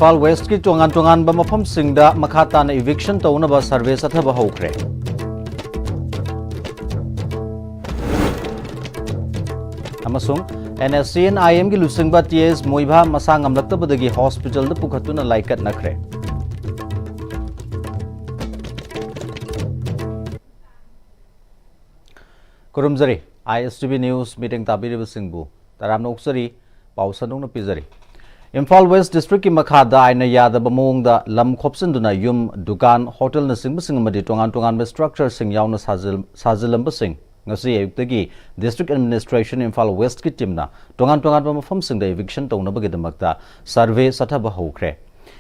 Imphal West ki tongan mafam singda makha na eviction taunaba survey sathaba hokre. Amasung NSC and IM ki lusingba TS moibha masang amlaktabadagi hospital da pukhatuna laikat nakre. Kurumzari ISTV News meeting tabiri singbu taramna uksari pausanung na pizari. Imphal West District ki makhada aina yadaba mongda lam khopsinduna yum dukan hotel na sing amadi tongan me structure sing yauna sazilam basing ngasi ayuktagi District Administration Imphal West ki timna tongan ba mafam singda eviction tawna bagidmakta survey sathaba hokre.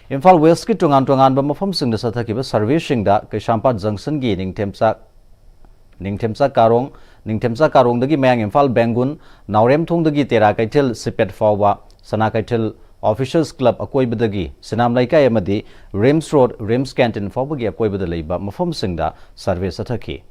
Imphal West ki tongan ba mafam singda sathakiba survey singda Kaishampat Junction gi ningthemsa karong dagi mayang Imphal Bengun Naurem thong dagi tera kaithel sipet fawa sana kaithel Officers Club akoi badagi Sinam Laikai amadi Rims Road Rims Canteen fawbagi akoi bada leiba mafam singda survey sathaki.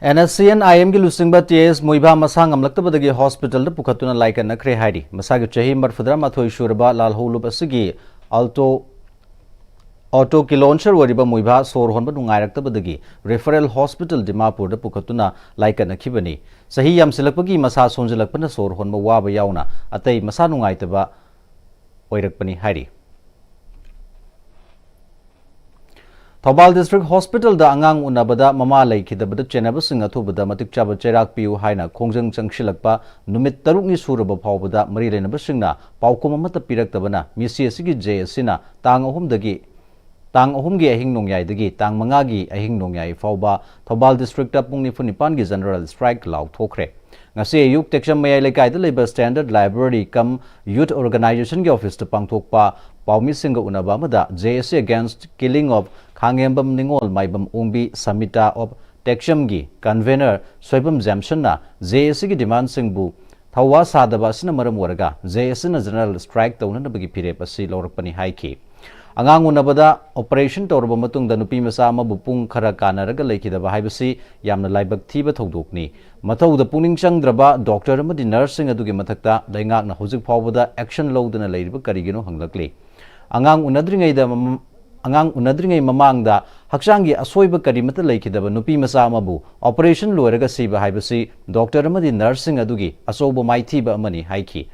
NSC and IM ki lusingba TS moiba masang amlaktabadagi hospital da pukhatuna laikan nakre hairi masagi chahi marfudra mathoi shurba lalholu basigi Auto ki launcher wariba moiba sor honba nungairaktabadagi referral hospital Dimapur da pukhatuna laikan nakhibani sahi yam silakpagi masa sonjilakpana sor honba waba yauna atai masa nungaitaba oirakpani hairi. Thobal District Hospital da angang unabada mama laikidabada chenaba singathubada matik chaba cherak piu haina khongjang changshilakpa numit tarukni suraba phawbada mari lenaba singna paukum amata piraktabana misi asigi JS na tang ahum gi ahing nongyai dagi tang manga gi ahing nongyai phawba Thobal District ta pungni funipan gi general strike law thokre ngasi ayuk teksham mayai lekai da labor standard library kam youth organization gi office ta pangthokpa paumi singa unaba amada JS against killing of Khangembam Ningol Maibam Umbi Samita of Teksham gi convener Soibam Jamson na JS gi demand singbu thawa sadaba sina maram waraga JS na general strike tawna bagi pirep asi lawrakpani haiki angang unabada operation tawraba matung da nupi masa ama bupung khara kanaraga leikidaba haibasi yamna laibak thiba thodokni mathau da puning changdraba doctor amadi nursing adugi mathakta daingak na hojik phawbada action lowdana leiriba karigino hanglakli angang unadringai mamangda haksangi asoiba karimata leikidaba nupi masa amabu operation loiraga siba haibasi doctor amadi nursing adugi asoba maithiba amani haiki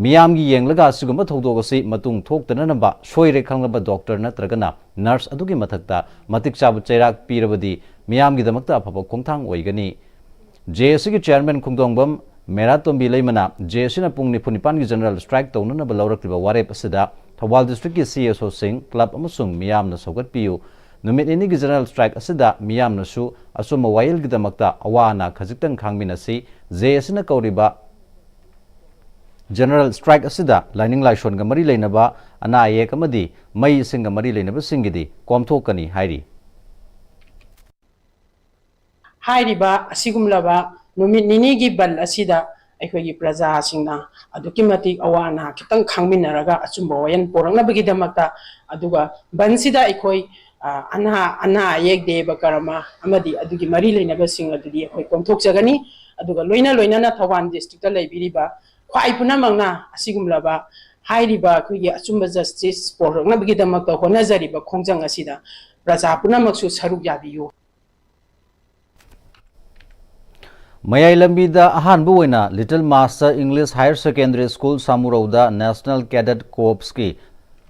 miyamgi yenglaga siguma thodogasi matung thoktana namba soire khanglaba doctor natragana nurse adugi mathakta matik chabu chairak pirabadi miyamgi damakta afaba khongthang oigani JSC gi chairman khungdongbam Meratombi leimana JSC na pung nipunipan gi general strike tawna ba lawrakliba warep asida Thobal District ki CSO Singh Club amasung miyamna sogat piu numit ini gi general strike asida miyamna su asuma wail gi damakta awana khajiktang khangminasi JSC na kauriba general strike asida lining laishon ga mari leinaba ana ayek amadi mai singa mari leinaba singidi komthokani hairi asigumlaba numit nini gi bal asida akhoi praja singna aduki matik awana kitang khangminaraga achumba wayan porangna bagi damakta aduga bansida akhoi ana yek de bakarama amadi adugi mari leinaba sing adudi akhoi komthok jagani aduga loina na Thawal district ta leibiriba khwai puna mangna asigumlaba hairiba akhoi achumba justice porangna bagi damakta honajariba khongjang asida praja puna maksu saruk yabiyu Mayai Lambida ahanbu oina Little Master English Higher Secondary School Samurauda National Cadet Corps ki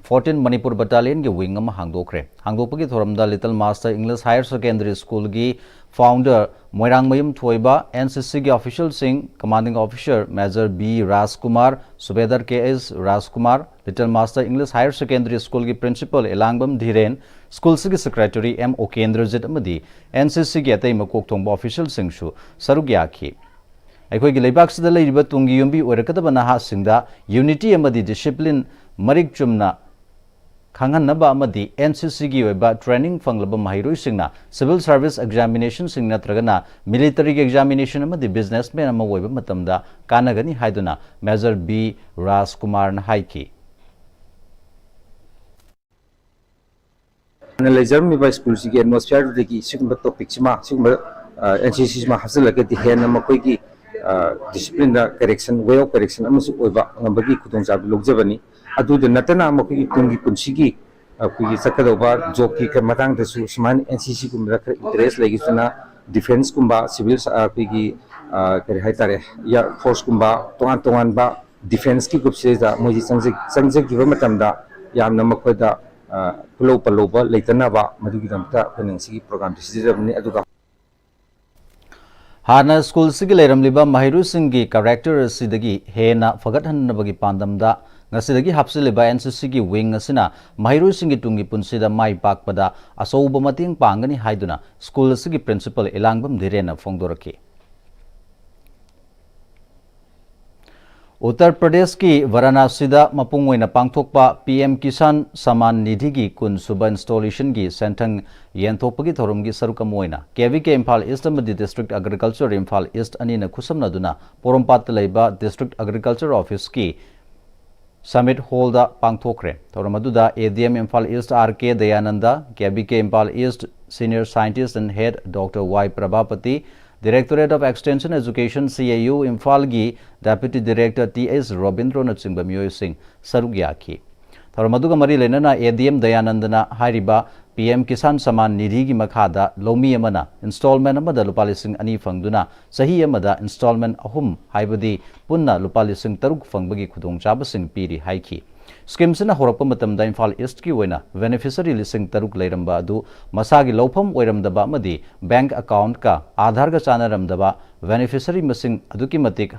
14 Manipur Battalion ki wing ama hangdokre hangdokpagi thoramda Little Master English Higher Secondary School ki founder Moirang Mayum Thoiba NCC ki official sing commanding officer Major B Rajkumar Subedar KS Rajkumar Little Master English Higher Secondary School ki principal Elangbam Dhiren School ki secretary M Okendrajit amadi NCC ki atai makok thongba official singshu saruk yakhi akhoi gi leibak sida leiriba tungi yumbi oirakadaba naha singda unity amadi discipline marik chumna Khanganaba amadi NCC gi weba training fanglaba mahiroi singna civil service examination singna tragana military examination amadi businessman ama weba matamda kanagani haiduna Major B Rajkumar na haiki लेजरमी school की atmosphere की topic NCC हासिलगदी हेन मखोई discipline correction way of correction की खुदचाब लौजबनी नतना मखोई Tungi पुंसी चकदब job की सूमाय NCC खर इंटरेस्ट लेना डिफेंस कुंबा सिविल की कई हाइतारे एयर फोर्स कुंबा तोान तोानब डिफेंस की ग्रुप से मोदी चंजगीब मखोदा पुलो पलोब लेतनब मधुगी प्रोग्राम सिजबनी हाना स्कूल सिगी लेरमलिबा महिरुसिंगी कैरेक्टर सिदगी हेना फगतहन्नबगी पांदमदा ngasi hapsiliba NCC gi wing asina महिरुसिंगी Tungi पुंसिदा माई पाकपदा असौब मतिंग पांगनी हाइदुना स्कूल सिगी प्रिंसिपल इलांगबम धीरेना फोंदोरकी उत्तर प्रदेश की वाराणसी मपुंग पांथोकपा PM किसान सम्मान निधि की कुन सुब इंस्टॉलेशन की सेंथंग येंथोपगी थौरम की सरुकम ओइना KVK इम्फाल ईस्ट अमदी डिस्ट्रिक्ट एग्रीकल्चर इम्फाल ईस्ट अनीना खुसमनदुना पोरमपात लेबा डिस्ट्रिक्ट एग्रीकल्चर ऑफिस की समिट हॉल पांथोखरे थौरम अदुदा ADM Imphal east RK Dayananda KVK Imphal east senior scientist and head doctor Y Prabhapati Directorate of Extension Education CAU Imphal gi Deputy Director TS Robindro na chingba miyoi sing saruk yaki thormaduga mari lenana ADM Dayanandana hairiba PM Kisan Saman Nidhi gi makhada lomi amana installment amada lupa lising ani fangduna sahi amada installment ahum haibadi punna lupa lising taruk fangbagi khudong chaba sing piri haiki scheme से होरप Imphal east की beneficiary लिंग तरुक लेरंबा मसागी लौफम ओइरमदबा bank account का आधार का चानरमदबा beneficiary मसिंग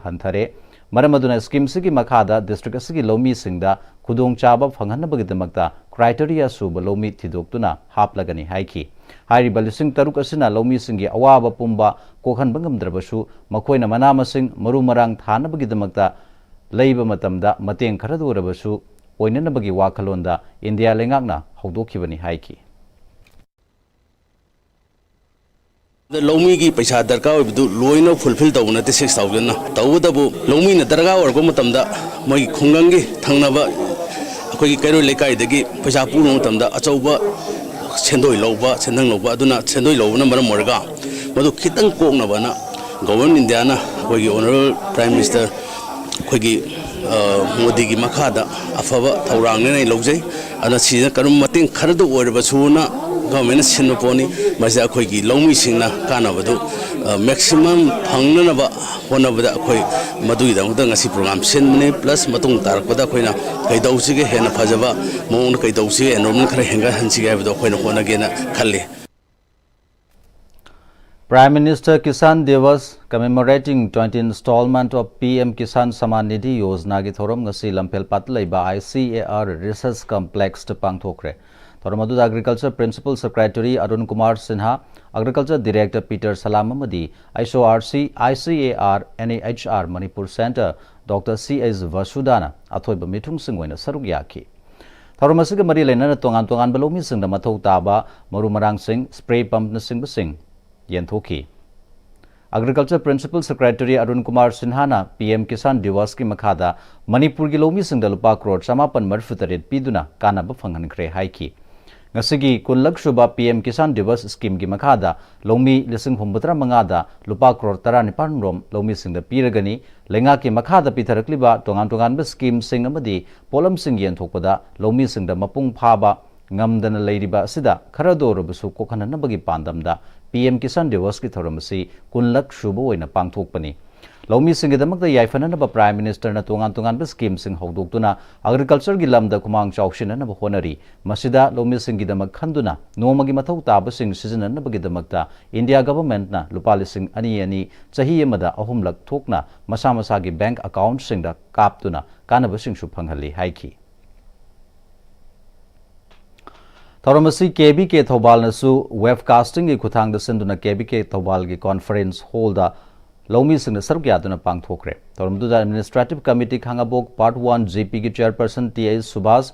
हंथरे मरम scheme से मखादा district लौमी खुदोंग चाब फंगनबगीदमक्ता criteria सूब लौमी थिदोक्तुना हापलगनी हाइकी हाइरिबा लिंग तरुक असिना लौमी अवाब पुंबा कोखनब ngमद्रबसु मखोइना मना मसिंग मरु मरांग थानबगीदमक्ता लेइबा मतमदा मतेंग खरद ओरबसु ओइननबगी वाखलोंदा इंडिया लेंगाकना हौदोखिबनी हाइकी लौमी की पैसा दरकार लोइनो फुलफिल तौब नते 6000 ना तौबदबु लौमी न दरकार ओरगो मतमदा मै खुंगंगी थंगनबा अखोगी कैरो लेकाइदगी पैसा पुनो मतमदा अचौबा सेंदोय लौबा सेंदंग लौबा अदुना सेंदोय लौबना मरम ओरगा मदु खितंग कोकनबना गवर्नमेंट इंडिया ना अखोगी ऑनरेबल प्राइम मिनिस्टर अखोगी मोदी की मखादा अफब थौरांगने लौजै अना सिना करुम मतिंग खरदो ओरबसुना गवर्नमेंट सिनपोनी मजा अखोगी लौमी सिंगना कानबदु मैक्सिमम फंगनबा होनबदा अखोई मदुइदंगदा ngasi प्रोग्राम सिनमने प्लस मतुंग तारकदा अखोइना कैदौसिगे हेना फजबा मोंग कैदौसिगे एनरोलमेंट खरा हेंगा हंसिगे हाबदो अखोइना होनगेना खल्ले Prime Minister Kisan Diwas commemorating 20 installment of PM Kisan Saman Nidhi Yojana ki thorom ngasi lampel patlaiba ICAR Research Complex te pangthokre thorom adu Agriculture Principal Secretary Arun Kumar Sinha Agriculture Director Peter Salam amadi ISORC ICAR NAHR Manipur Center Dr CS Vasudana athoiba mithung singoina saruk yaki thorom asiga mari lena tongan tongan balomi singda mathau taba maru marang sing spray pump na sing basing येंथोकी agriculture principal secretary Arun Kumar सिन्हाना PM Kisan दिवस की मखादा मणिपुर की लौमी सिंगदा लुपा crore 948 पीदुना कानाब फंगनख्रे हाइकी ngasi kunlak suba PM Kisan दिवस scheme की मखादा लौमी लिसिंग 935 लुपा करोड़ 19 रोम लौमी सिंगदा पीरगनी लेंगा की मखादा पिथरकलिबा तोंगान तोंगान scheme सिंग अमदी pollen सिंग येंथोकपदा लौमी सिंगदा मपुंग फाबा ngamdana leiriba sida kharadorobusu kokhananabagi pandamda PM Kisan Diwas ki thoramasi kunlak shubo oina pangthokpani लौमी सिंगदमक याइफननब प्राइम मिनिस्टर न तोंगान तोंगान स्कीम सिंग हौदोक्तुना एग्रीकल्चर की लमद कुमांग चाउसिननब होनरी मसिदा लौमी सिंगदमक खंदुना नोमगी मथौ ताब सिंग सिजननबगिदमकता इंडिया गवर्नमेंट ना लुपा लिसिंग अनि अनि चही अमदा अहुमलक थोकना मसा मसागी बैंक अकाउंट सिंगदा कापतुना कानब सिंगसु फंगहली हाइकी थौरमसी KBK थौबाल नसु वेबकास्टिंग की खुथांग सिंधुना KBK थौबाल की कॉन्फ्रेंस हॉल दा लौमी सिंह सरुक यादुना पांगथोखरे थौरमदुदा administrative committee Khangabok part 1 GP की chairperson TS Subhash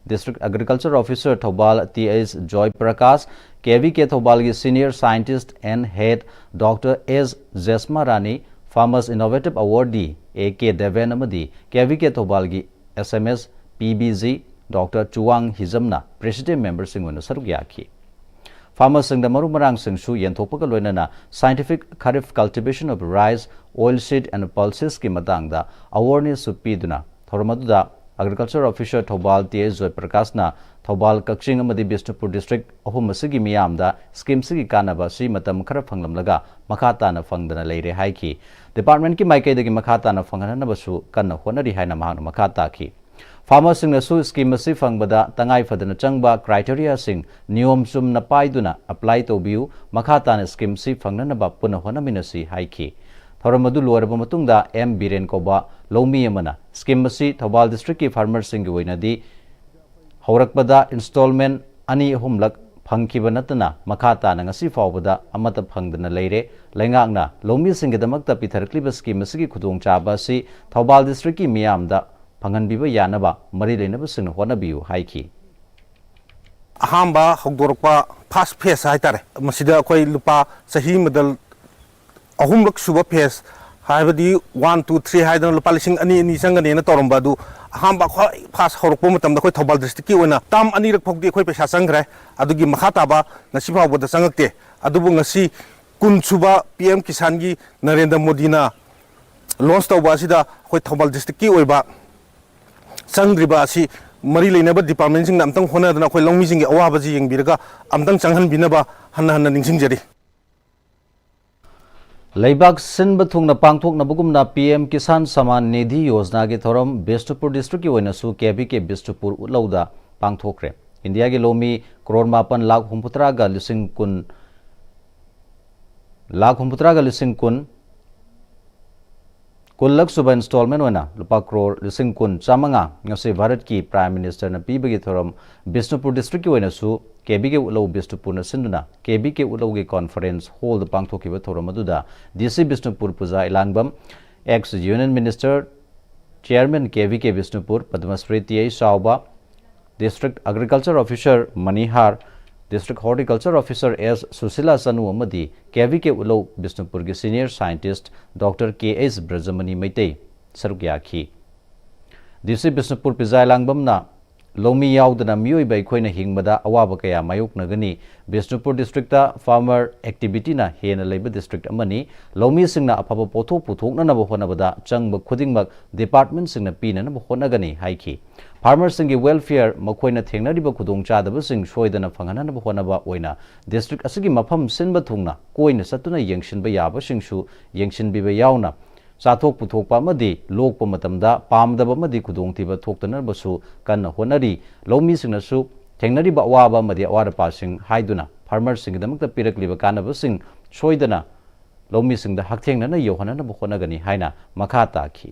district agriculture officer Thoubal TS Joy Prakash KBK Thoubal की senior scientist and head doctor S Jesma Rani farmers innovative awardee AK Deven अमदी KBK थौबाल की SMS PBG डॉक्टर चुवांग हिजमना प्रेसिडेंट मेंबर सिंह सरुक याखी farmersingda maru marangsingsu yenthokpaga loinana scientific kharif cultivation of rice, oilseed and pulses ki matangda awareness su piduna thormaduda agriculture officer Thobal T. Joy Prakashna Thobal Kakching amadi Bishnupur district ahum asigi miyamda scheme sigi kanaba si matam khara phanglamlaga makha na phangdana leire haiki department ki maikaidagi makha na phanghananabasu kanna honari haina mahana makha taki farmers sing su scheme si phangbada tangai fadana changba criteria sing niyom sum na paiduna apply to biu makha na scheme si phanghanaba puna honaminasi haiki Thoramadu loaraba matungda M Biren koba lomi amana scheme si Thobal district ki farmers sing oinadi haurakbada installment ani ahumlak phangkiba natana makha tana ngasi fawbada amata phangdana leire lengakna lomi singdamakta pitharkliba scheme si khudong chaba si Thobal district ki miyamda phanganbiba yanaba mari leinaba sing honabiu haiki ahamba hogdorpa fast phase haitare masida koi lupa sahi medal ahumlak suba phase haibadi 1 2 3 haidana lupa lising ani sangane na toromba du ahamba khoi fast horokpo matamda koi Thobal district ki oina tam ani rak phokdi koi paisa sangre adugi makhata ba ngasi phawbada sangakte adubu ngasi kun suba PM Kisan gi Narendra Modi na launch tawba sida koi Thobal district ki oiba sangriba si mari leinaba department sing namtang hona dana koi longmi sing awa baji yengbiraga amtang changhan binaba hanna ningsingjari Leibak Sinba Thungna Pangthokna Bugumna PM Kisan Saman Nidhi Yojana ke thoram Bishnupur district ki oinasu KBK Bishnupur utlauda pangthokre India ke lomi crore 8 lakh humputra ga lising kun Kullak suba installment wana lupa crore lising kun chamanga ngase Bharat ki Prime Minister na pibagi thoram Bishnupur district ki oinasu KBK ulau Bishnupur na sinduna KBK ulau ge conference hall the pangthokiba thoram aduda DC Bishnupur puja ilangbam ex Union Minister Chairman KBK Bishnupur Padma Shri T. Sauba District Agriculture Officer Manihar District Horticulture Officer S. Susila Sanu amadi KVK ulau Bishnupur ki Senior Scientist Dr. K.S. Brajamani Maitei Sarukya DC Bishnupur Pizai Langbamna Lomi yaudana miyoi bai khoina hingbada awaba kaya mayok nagani Bishnupur district ta farmer activity na hena leiba district amani lomi singna afaba pothok puthokna na bahonabada changba khudingmak department singna pina na bahonagani haiki farmer singi welfare makhoina thengnariba khudong chadaba sing soidana phangana na bahonaba oina district asigi mafam sinba thungna koina satuna yengshinba yaba singsu yengshinbiba yauna Sathok puthokpa amadi lokpa matamda pamdaba amadi khudongthiba thoktanarbasu kanna honari lomi singnasu thengnariba awaba amadi awarapa sing haiduna farmer singdamakta pirakliba kanaba sing soidana lomi singda hakthengnana yohanana bahonagani haina makha takhi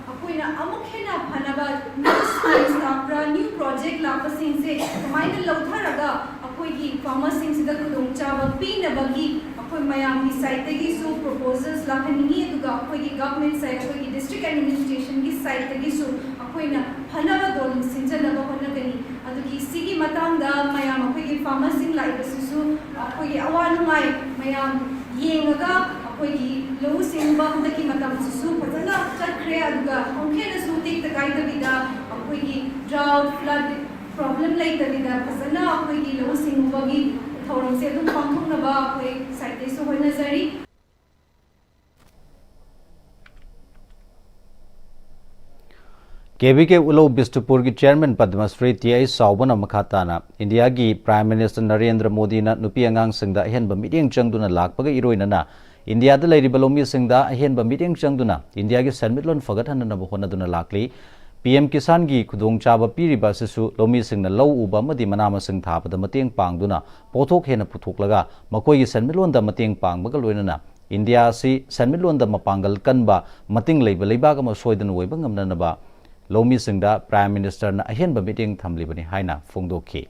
akoina amuk hena phanaba new science lapra new project lapra sing se kamaina lautharaga akoigi farmer sing sida khudong chaba pinabagi akoi mayam ki side tegi su proposals lakhani aduga akoigi government side akoigi district administration ki side tegi su akoina phanaba dol sinjana ba honagani adugi sigi matangda mayam akoigi farmer sing lai basu akoigi awanumai mayam yengaga akoigi low sing ba hundaki matam su phajana chakre aduga onkhena su tik takai tabida akoigi drought flood problem lai tabida phajana akoigi low sing bagi thorong se dum pangthoknaba akoi site so hoina jari KBK ulau Bishnupur ki chairman Padma Shri T. Saubana makhatana India ki Prime Minister Narendra Modi na nupi angang singda ahenba meeting changduna lakpaga iroinana India da lairiba lomi singda ahenba meeting changduna India ki sanmitlon fagathanana bahonaduna lakli PM Kisan gi khudong chaba piriba sisu lomi singna low uba amadi manama sing thabada mateng pangduna pothok hena puthoklaga makoi gi sanmitlon da mateng pangbaga loinana India si sanmitlon da mapangal kanba mating leiba leibaga ma soidan oiba ngamnanaba Lomi Singda Prime Minister na ahenba meeting thamlibani haina phongdokhi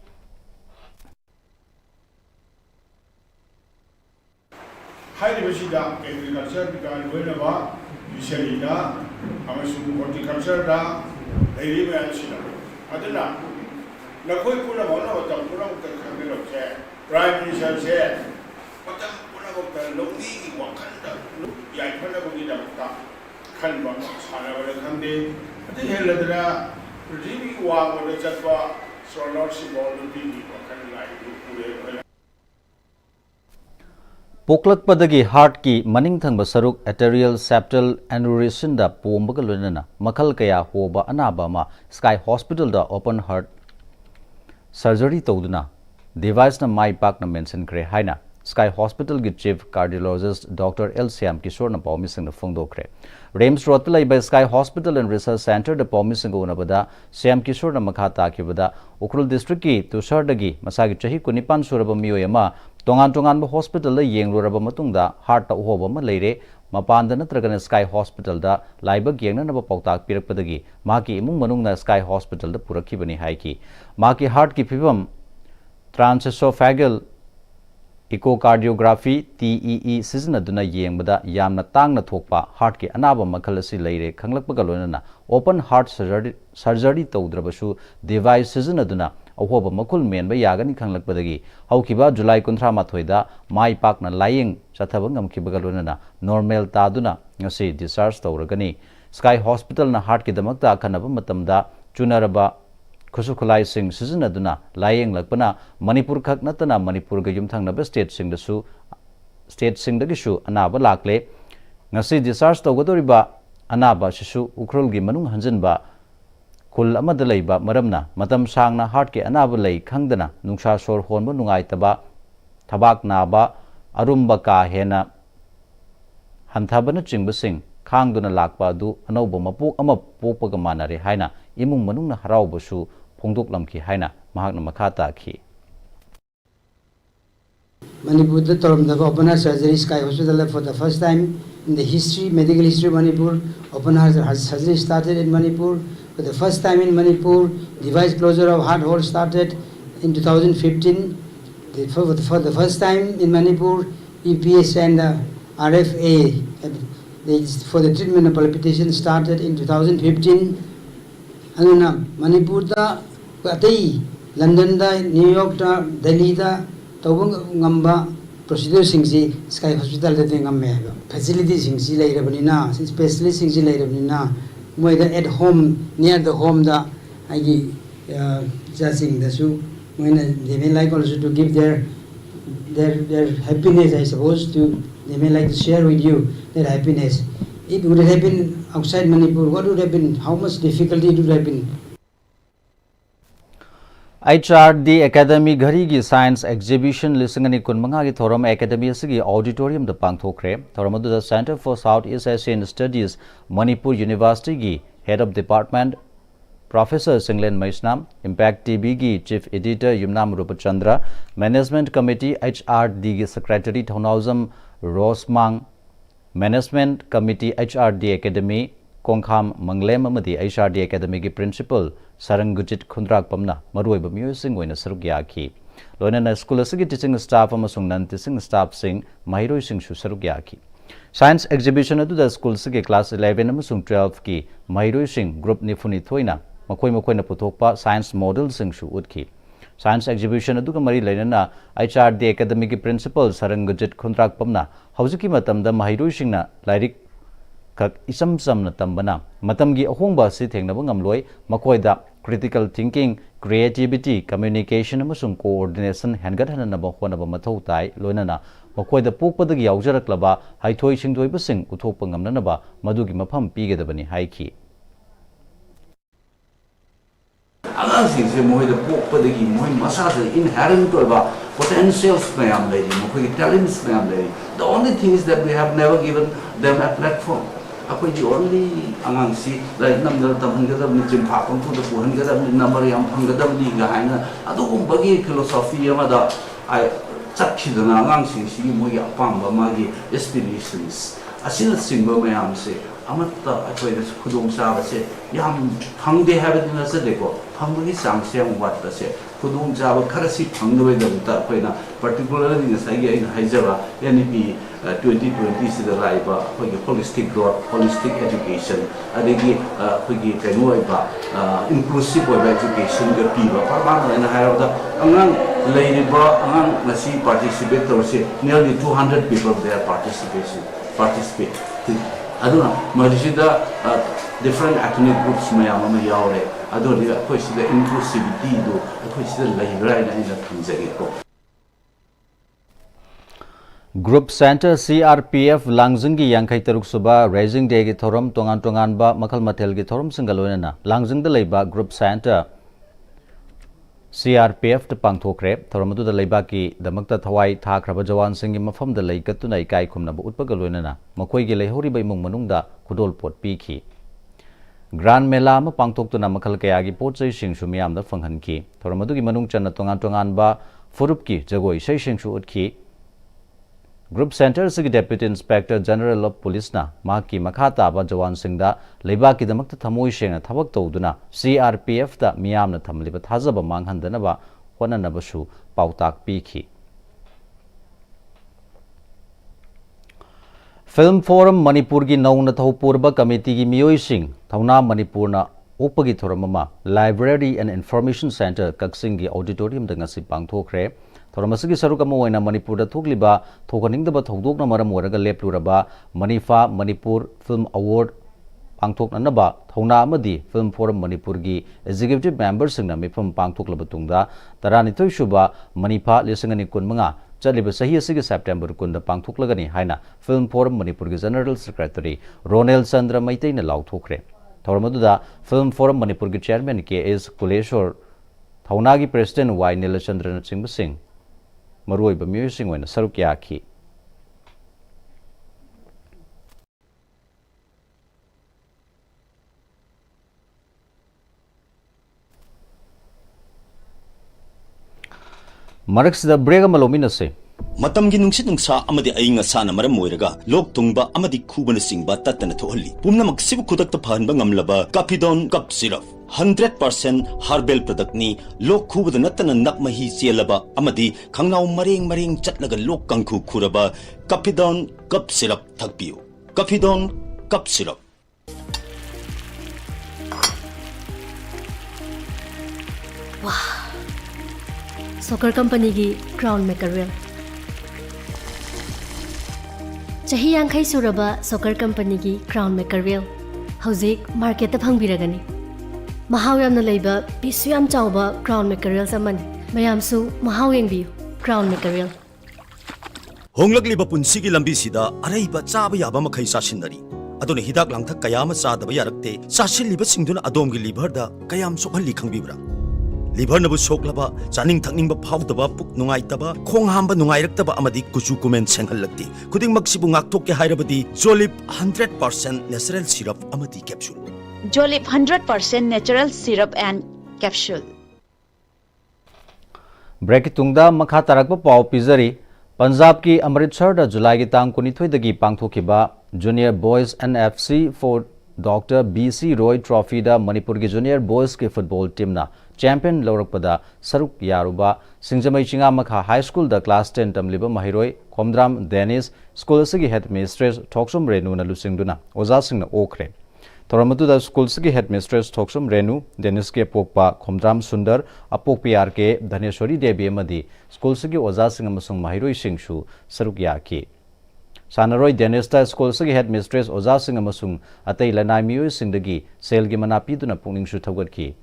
hairibasida agriculture ka loinaba bisharida amasung horticulture da leiriba yasida aduna nakoi puna bona batam puna ka khamilokse Prime Minister se batam puna bakta lomi ki wakanda yai phana bogi da ta khanba sana bala khande ati heladra prithivi wangda chatwa So Lord Simbol Bibi Wakan Lai Pure पोक्लकपदगी heart की मनिंग थंग सरुक एटेरियल septal एनुरिसन दा पोमबग लोनना मखल कया होबा अनाबा मा sky hospital दा ओपन हार्ट सर्जरी तौदना डिवाइस न माई पाक न मेंशन करे हाइना स्काई हॉस्पिटल की chief cardiologist doctor L Shyam Kishore न पॉमिसिंग न फोंदोखरे रेम्स रोड लाइब sky hospital and research centre द पॉमिसिंग उनबदा श्याम किशोर न मखा ताकिबदा उखरुल डिस्ट्रिक्ट की तुषारदगी मसागी चही कुनिपान सुरब मियोयमा तोंगान तोंगान हॉस्पिटल येंगलोरब मतुंगदा हार्ट उहोब अमा लेरे मपान नत्रगन स्काई हॉस्पिटल दा लाइब येंगनब पौताक पिरकपदगी माकी इमुंग मनुंगना स्काई हॉस्पिटल दा पुरखिबनी हाइकी माकी हार्ट की फिवम ट्रांसएसोफेगल इकोकार्डियोग्राफी TEE सिजनदुना येंगबदा यामना तांगना थोकपा हार्ट की अनाब मखल असि लेरे खंगलकपगा लोनना ओपन हार्ट सर्जरी तौद्रबसु डिवाइस सिजनदुना अहोब मकुल मेनबा यागनी खंगलकपदगी हौकिबा जुलाई 13 दा माई पाकना लायेंग चथब ngमखिबगा लोनना नॉर्मल तादुना ngasi डिस्चार्ज तौरगनी स्काई हॉस्पिटल ना हार्ट की दमकता खनब मतमदा चुनरबा खुसुखुलाई सिंह सिजनदुना लायेंग लकपना मणिपुर खक नतना मणिपुर ग युमथंगनब स्टेट सिंगदगिसु अनाब लाकले ngasi डिस्चार्ज तौगदोरिबा अनाबा सिसु उखरुल गी मनुंग हंजनबा खुल अमद लैबा मरमना मतम सांगना हार्ट के अनाब लै खंगदना नुंसा सोर होनबो नुंगाइतबा थबाक नाबा अरुम्बा का हेना हंथाबन चिंबसिंग खांगदुना लाकपा अदु अनौब मपोक अमा पोकपग मानरे हाइना इमुंग मनुंगना हरावबसु फोंदोकलमखि हाइना महाकना मखा ताखि Manipur the Toramdaga open heart surgery Sky Hospital for the first time in the medical history of Manipur. Open heart surgery started in Manipur for the first time in Manipur. Device closure of heart hole started in 2015. For the first time in Manipur, EPS and RFA for the treatment of palpitation started in 2015. And Manipur da London da, New York da, Delhi da. Ngamba procedure singsi Sky Hospital da ngamme facilities singsi lairabnina specialist singsi lairabnina moida at home near the home da agi judging da su moina they may like also to give their happiness, I suppose, to they may like to share with you their happiness. It would have been outside Manipur, what would have been, how much difficulty it would have been? HRD Academy Ghari की science exhibition लिसिंगनी कुनमंगा की थोरम academy की auditorium द पांगथोखरे थोरम द centre for south east Asian studies Manipur university की head of department professor Singlen Maisnam impact TV की chief editor Yumnam Rupchandra management committee HRD की secretary Thounaojam Rosmang management committee HRD academy Konkham Manglem अमदी HRD एकेडमी की प्रिंसिपल सरंगुजित खुंद्राक पमना मरुइब म्यूजिंग ओइना सरुक याखी लोइना स्कूल असगी teaching staff अमसुंग none teaching staff सिंग माहिरोइ सिंग सु सरुक याखी साइंस एग्जीबिशन अदुदा स्कूल सगे क्लास 11 अमसुंग 12 की माहिरोइ सिंग ग्रुप निफुनि थोइना मखोइ मखोइना पुथोकपा साइंस मॉडल सिंग सु उदखी साइंस एग्जीबिशन अदुगा मरी लेना HRD एकेडमी की प्रिंसिपल सरंगुजित खुंद्राक पमना हौजिकी मतमदा माहिरोइ सिंगना लाइरिक इसम समना तंबना मतमगी अहोंबा से थेंगनब ngamloi makoida critical thinking creativity communication amasung coordination hengathanaba honaba mathau tai loinana makoida pokpadagi yaujaraklaba haithoi singdoi basing uthokpa ngamnanaba madugi mafam pigedabani haiki अगांसिंगसे Moeed पोकपदगी मोहि मसासे inherent ओइबा potentials mayam lady मोहि talents mayam lady the only thing is that we have never given them a platform अखोई the only अगांसी like नमदर तमहनगदब नि चिम फापम फुद पुहनगदब नि number याम फंगदब नि गायना अदुगुंबगी philosophy अमदा I चखिदना अगांसिंगसी मोहि अपांबा मागी aspirations असिना सिंगबा मयामसे अमत्ता अखोई खुदोंग चाबसे याम फंगदे हाबदिना सदेको फंगबगी चांगसे वाटसे खुदोंग चाब खरसी फंगबैदमता अखोइना पर्टिकुलरली नसाई आई हाइजबा NEP 2020 सिदा लाइबा अखोई होलिस्टिक ग्रोथ होलिस्टिक एजुकेशन अदेगी अखोई कैनो ओइबा इंक्लूसिव ओइबा एजुकेशन ग पीबा परमानन हायरदा अंगांग Lairiba angang ngasi participate torse nearly 200 people there participate. Aduna marisida different ethnic groups mayam ama yaure. Aduna akoi sida inclusivity do akoi sida laibra ina thamjage ko. Group Center CRPF Langzing gi Yankai Taruk Suba Raising Day gi Thorum Tongan ba Makal Matel gi Thorum Singalona Langzing the Leba Group Center CRPF the Pangthokre Thoramadu the Leba ki the Makta Thawai Thakraba Jawan Singh Mafam the Lake Katuna Kai Kumna Utpagalona Makoi gi Lehori by Mungmanunda Kudol Pot Piki Grand Mela ma Pangtok to Namakal Kayagi Pot Say Shing Shumiam the Fanghanki Thoramadu gi Manung Chan Tongan ba Furupki Jagoi Say Shing Shu Utki Group Center Sigi Deputy Inspector General of Police na Maki Makata ba Jawan Singh da Leba ki damakta thamoi shena thabak tawduna CRPF da miyamna thamliba thazaba manghandana ba honana basu pautak piki Film Forum Manipur gi nauna thawpurba committee gi miyoi sing thauna Manipur na opagi thoramama Library and Information Center Kaksing gi auditorium da ngasi pangthokre Thoramasigi Sarukama Waina Manipur da Thugliba Thokaning the Bathodok Namaram Waraga Lepluraba Manifa Manipur Film Award Pangtok Nanaba Thona Amadi Film Forum Manipur gi Executive Members in Namifam Pangtok Labatunda Taranito Shuba Manipa Lisangani Kunmanga Chaliba Sahi Sigi September Kunda Pangtok Lagani Haina Film Forum Manipur gi General Secretary Ronel Sandra Maitaina Lauthokre Thoramaduda Film Forum Manipur gi Chairman K.S. Kuleshwar Thonagi President Y. Nilachandran Singh Maroi ba music when saruk yaki Marx the brega malomina se Matamgi nungsit nungsa amadi ainga sana maram moiraga lok tungba amadi khubana singba tatana thohalli pumna maksibu kudakta phanba ngamlaba Capidon cup syrup 100% herbal product ni lok khubada natana nakmahi chelaba amadi khangnaw mareng chatlaga lok kangkhu khuraba Capidon cup syrup thakpiu Capidon cup syrup Wow Soccer company gi crown maker Chahi Yankai Suraba Soccer Company gi Crown Maker Wheel Hauzik Market Pangbiragani Mahawam na Labor Pisuyam Chauba Crown Maker Wheel Saman Mayamsu Mahawing View Crown Maker Wheel Honglagli Bapunsigi Lambisida Araiba Chaba Yaba Makai Sashinari Adoni Hidak Langta Kayama Sada Bayarakte Sashi Liba Singduna Adom Giliberda Kayam Sokali Kangbibra Liver nabu soklaba chaning thakning ba phawdaba puk nungai taba khong hamba nungai raktaba amadi kuchu kumen senghalakti khuding maksibu ngakthok ke hairabadi Jolip 100% natural syrup amadi capsule Jolip 100% natural syrup and capsule Break tungda makha tarakba pau pizari Punjab ki Amritsar da July gi tang 29 dagi pangthokiba Junior Boys NFC for Dr. B.C. Roy Trophy da Manipur ki Junior Boys ki football team na champion Laurakpada Saruk Yaruba Singjamai Chingamakha High School da class 10 tamliba Mahiroi Khomdram Dennis School sigi headmistress Thoksum Renu na lusingduna Oza Singna Okre Thoramatu da school sigi headmistress Thoksum Renu Dennis ke pokpa Khomdram Sundar apok PRK Dhaneshwari Devi amadi school sigi Oza Singh amasung Mahiroi Singshu Saruk Yaki Sanaroi Denista School sigi headmistress Oza Singh amasung atai lanai miyoi singdagi selgi manapi duna pungning shu thawgatki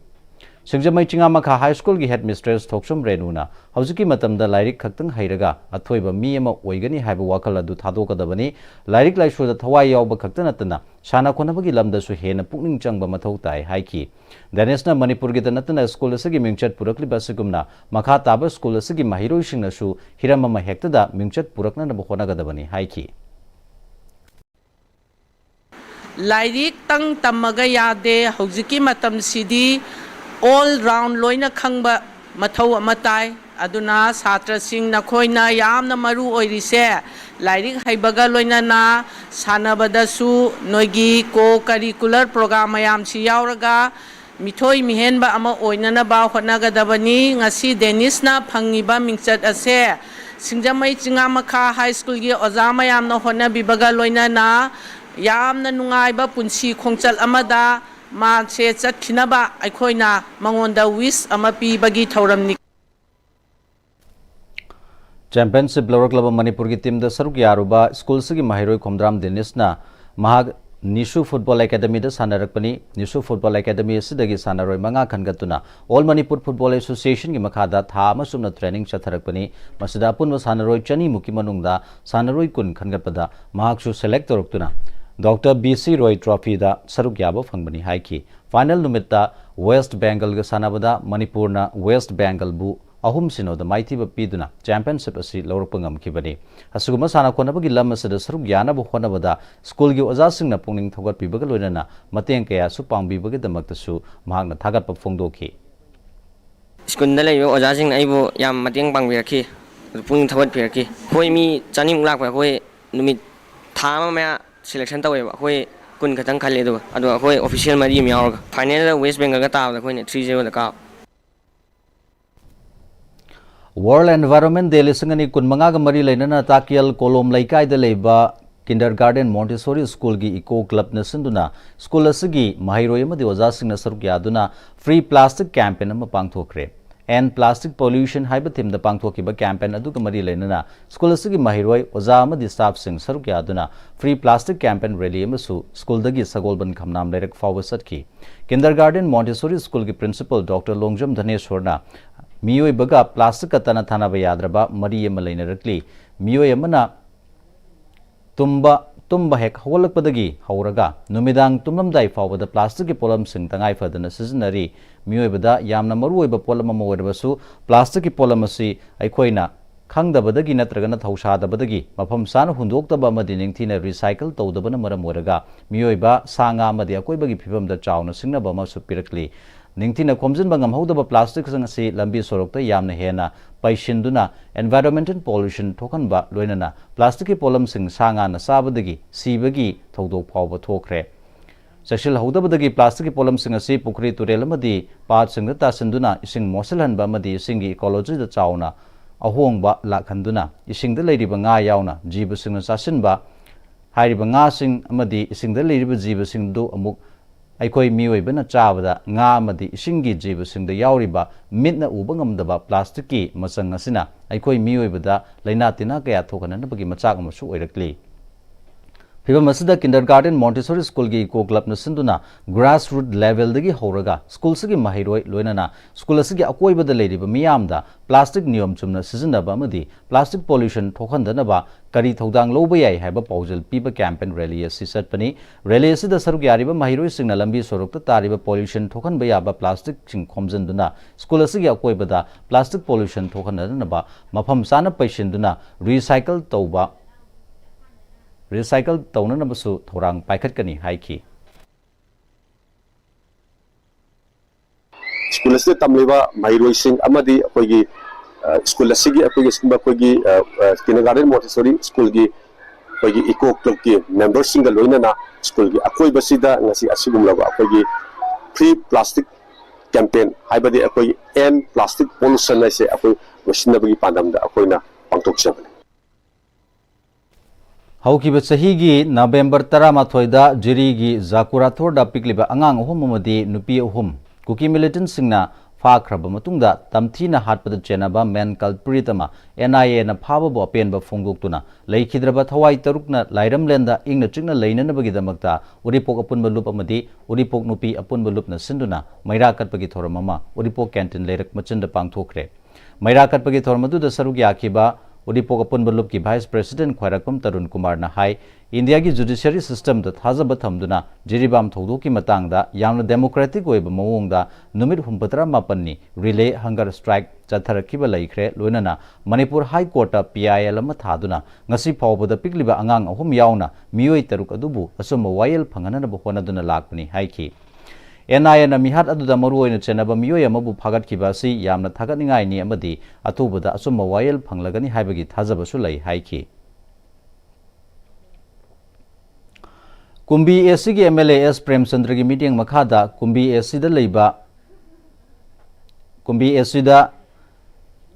Singjamai Chingamakha High School gi headmistress Thoksum Renuna haujuki matamda lairik khaktang hairaga athoiba mi ama oigani haiba wakal adu thadokadabani lairik laishu da thawai yawba khaktanatana sana khonabagi lamda su hena pukning changba mathau tai haiki Danesna Manipur gi tanatana school asigi mingchat purakli basigumna makha taba school asigi mahiroi singna su hiramama hektada mingchat purakna na bokhona haiki Lairik tang tamaga yade haujuki matam sidi all round loina khangba mathau amatai aduna satra sing na khoina yamna maru oirise lairik haibaga loina na sanabada su noigi co curricular program ayam si yauraga mithoi mihenba ama oinana ba honaga dabani ngasi Dennis na phangiba mingchat ase Singjamai Chingamakha High School gi ozama yamna hona bibaga loina na yamna nungaiba punsi khongchal amada ma se chatkinaba aikhoina mangonda wish ama pi bagi thauramni Championship Lorklaba Manipur ki team da saruk yaruba school sigi mahiroi khomdram Dennisna mahag Nishu Football Academy da sanarakpani Nishu Football Academy sidagi sanaroi manga khangatuna All Manipur Football Association ki makhada tha amasumna training chatharakpani masida punwa sanaroi chani muki manungda sanaroi kun khangatpada mahaksu select toroktuna Dr. BC Roy Trophy da saruk yaba phangbani haiki final numitta West Bengal ga sanabada Manipurna West Bengal bu ahum sino da maiti ba piduna championship asi lawrpangam kibani asuguma sana kona bagi lam asada saruk yana bu khona bada school gi oja sing na pungning thogat pibaga loinana mateng kaya su pangbi bagi damakta su mahang na thagat pa phongdoki school da lay oja sing ai bu yam mateng pangbi rakhi pungning thogat pi rakhi khoi mi chani mulak ba khoi numit thama ma selection tawe ba khoi kun khatang khale do adu khoi official mari mi yaw final da West Bengal ga taw da khoi ne 3-0 da ka World Environment Day lisangani kunmanga ga mari lainana takial kolom laikai da leiba kindergarten Montessori school gi eco club na sinduna school asigi mahiroi amadi oja singna saruk yaduna free plastic campaign ama pangthokre and plastic pollution haiba theme da pangthokiba campaign adu ga mari lainana school asigi mahiroi oja amadi staff sing saruk yaduna free plastic campaign rally amasu school dagi sagolban khamnam direct forward satki kindergarten Montessori school gi principal Dr. Longjam Dhaneshwarna Miyoi baga plastic katana thana ba yadraba mari yema lainarakli miyoi amana tumba hek hawalakpadagi hawraga numidang tumlamdai fawbada plastic ki polam sing tangai fadana sizinari miyoi bada yamna maruoi ba polam ama warabasu plastic ki polam asi aikoina khangdabadagi natragana thausadabadagi mafam sana hundoktaba amadi ningthina recycle tawdabana maram waraga miyoi ba sanga amadi akoibagi phibamda chawna singnaba ma supirakli Ningtina komjin bangam hodaba plastic sangasi lambi sorokta yamna hena paishinduna environmental pollution thokanba loinana plastic ki polam sing sanga na sabadagi sibagi thodok phawba thokre Sexual hodabadagi plastic ki polam singasi pukri turel amadi pat singda tasinduna ising moselhanba amadi isingi ecology da chawna ahongba lakhanduna isingda leiriba nga yauna jiba singna sasinba hairiba nga sing amadi isingda leiriba jiba singdu amuk Aikoi mioi bana chabada nga amadi isingi jiba singda yauriba mitna uba ngamdaba plastic ki masang asina aikoi mioi bada laina tina kaya thokanana bagi machak amasu oirakli Piba masida kindergarten Montessori school gi eco club na sinduna grassroots level dagi horaga school sigi mahiroi loinana school sigi akoi bada leiriba miyamda plastic niyom chumna sizinaba amadi plastic pollution thokhandanaba kari thodang loba yai haiba paujal piba campaign rally asi satpani rally asi da saruk yariba mahiroi singna lambi sorokta tariba pollution thokhanba yaba plastic sing khomjanduna school asigi akoi bada plastic pollution thokhandanaba mafam sana paishinduna recycle taunanabasu thorang paikhatkani haiki School asli tamliba mahiroi sing amadi akoigi school asigi akoigi kindergarten Montessori school gi akoigi eco club ki members singa loinana school gi akoi basida ngasi asigumlaba akoigi free plastic campaign haibadi akoigi end plastic pollution aise akoi wasinabagi pandamda akoina pangtokchabani Haukiba sahigi November 13 da Jirigi Zakurathor da pikliba angang ahum amadi nupi ahum kuki militant singna fakhraba matungda tamthina hatpada chenaba men culprit ama NIA na phaba bo penba phongdoktuna leikidraba thawai tarukna lairamlenda ingna chingna leinanabagi damakta uripok apunba lup amadi uripok nupi apunba lupna sinduna maira katpagi thoramama uripok canteen leirak machinda pangthokre maira katpagi thoramadu da saruk yakiba Udipok apunba lup ki Vice President Khwairakum Tarun Kumar na hai India ki judiciary system da thajaba thamduna jiribam thodoki matangda yamna democratic oiba mawongda numit 48 ni relay hunger strike chatharakiba laikhre loinana Manipur High Court ta PIL ama thaduna ngasi phawbada pikliba angang ahum yauna mioi taruk adubu asuma wayel phangana ba honaduna lakpani haiki NIA na mihat aduda maruoina chenaba miyoi amabu phagatkiba si yamna thagatningai ni amadi atubada asuma wayel phanglagani haibagi thajabasu lai haiki Kumbi AC gi MLA S Premchandra gi meeting makhada Kumbi AC da leiba Kumbi AC da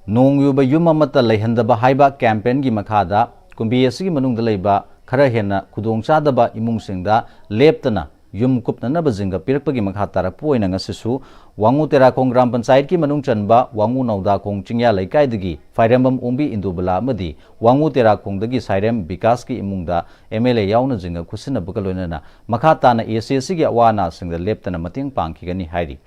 nongyuba yuma mata leihandaba haiba campaign gi makhada Kumbi AC gi manung da leiba khara hena khudong chadaba imung singda leptana yum kupnanaba jinga pirakpagi makha tarakpu oina ngasisu Wangu Terakong Gram Panchayat ki manung chanba Wangu Nauda Kong Chingya Laikai Fairembam Umbi Indubala Amadi Wangu Terakong dagi Sairem Bikas ki imungda MLA yauna jinga kusina bukaloinana makha tana ACC gi awana singda leptana mating pangkigani hairi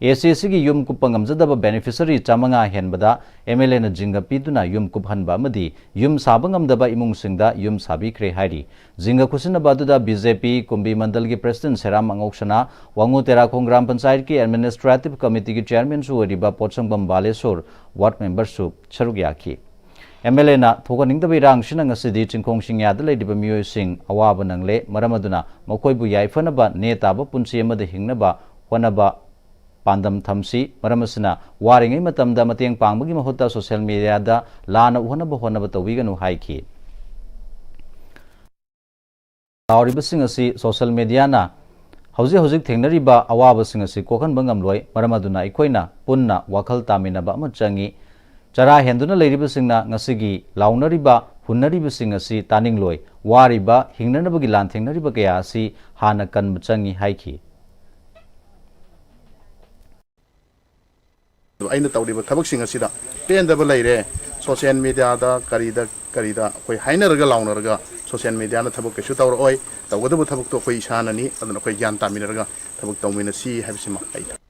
ACC gi yum kupangam zadaba beneficiary chamanga henbada MLA na jinga piduna yum kuphanba amadi yum sabangam daba imung singda yum sabi kre hairi jinga kusina baduda BJP Kumbi Mandal gi President Seram Angokshana Wangu Terakong Gram Panchayat ki Administrative Committee ki Chairman su riba Potsangbam Balesur Ward Member su Charugyaki MLA na thoganing dabi rang sinang asidi chingkong singya da leidiba miyoi sing awaba nangle maramaduna makoibu yaifanaba netaba punsi amada hingnaba honaba pandam thamsi maramasina waringai matamda mateng pangbagi mahutta social media da lana honaba tawiganu haiki awribasing asi social media na hauzik thengnariba awabasing asi kokhan bangam loi maramaduna ikoina punna wakhal taminaba ama changi chara henduna leiribasingna ngasigi launariba hunnaribasing asi taning loi wariba hingnanabagi lan thengnariba kaya asi hana kan changi haiki aina tawriba thabak-sing asida pendaba leire social media da karida koi hainaraga launaraga social media na thabak kesu tawroi tawgadaba thabak to koi isanani aduna koi gyan taminaraga thabak tawmina si habisima aida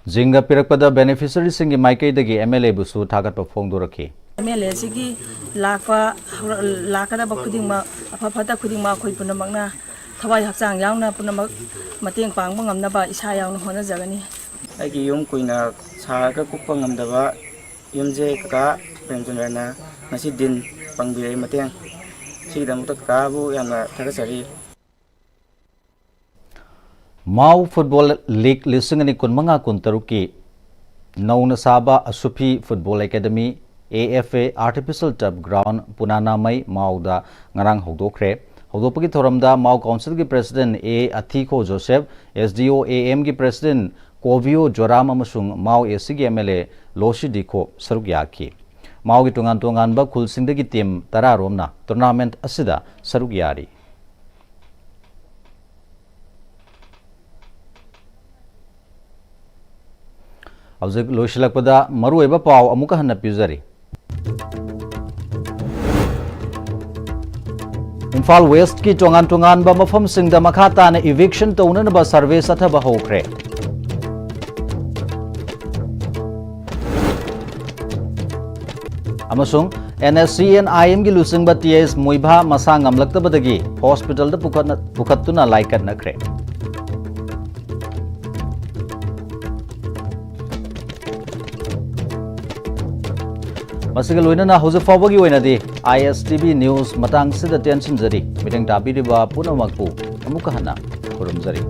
Jinga pirakpada beneficiary singi maikai dagi MLA busu thagat pa phongdoraki MLA sigi lakada bakudingma afafata kudingma khoi punamakna thawai hakchang yauna punamak mateng pangba ngamnaba isa yauna hona jagani aigi yum kuina saga kuppa ngamdaba yumje ka penjunrana ngasi din pangbirei mateng sigidamta kabu yana thagasari Mau Football League lisingani kunmanga kuntaruki Nauna Saba Asupi Football Academy AFA Artificial Turf Ground Punana Mai Mauda ngarang hogdokre hogdopagi thoramda Mau Council gi President A Athiko Joseph SDO AM gi President Kovio Joram amasung Mau AC gi MLA Loshi Diko saruk yaki Mau gi tungan ba khulsingdagi team tara romna tournament asida saruk yari Hauzik loisilakpada maruoiba pau amuka hanna pizari Imphal West ki tongan ba mafam singda makhata na eviction taunan ba survey sathaba hokre amasung NSCN IM gi lusing ba TS muibha masa ngamlaktabadagi hospital da pukatuna laikat nakre Masiga loinana hausa fawagi oinadi ISTV news matang sida tension jari miteng tabiriba punamakpu amuka hana khurumjari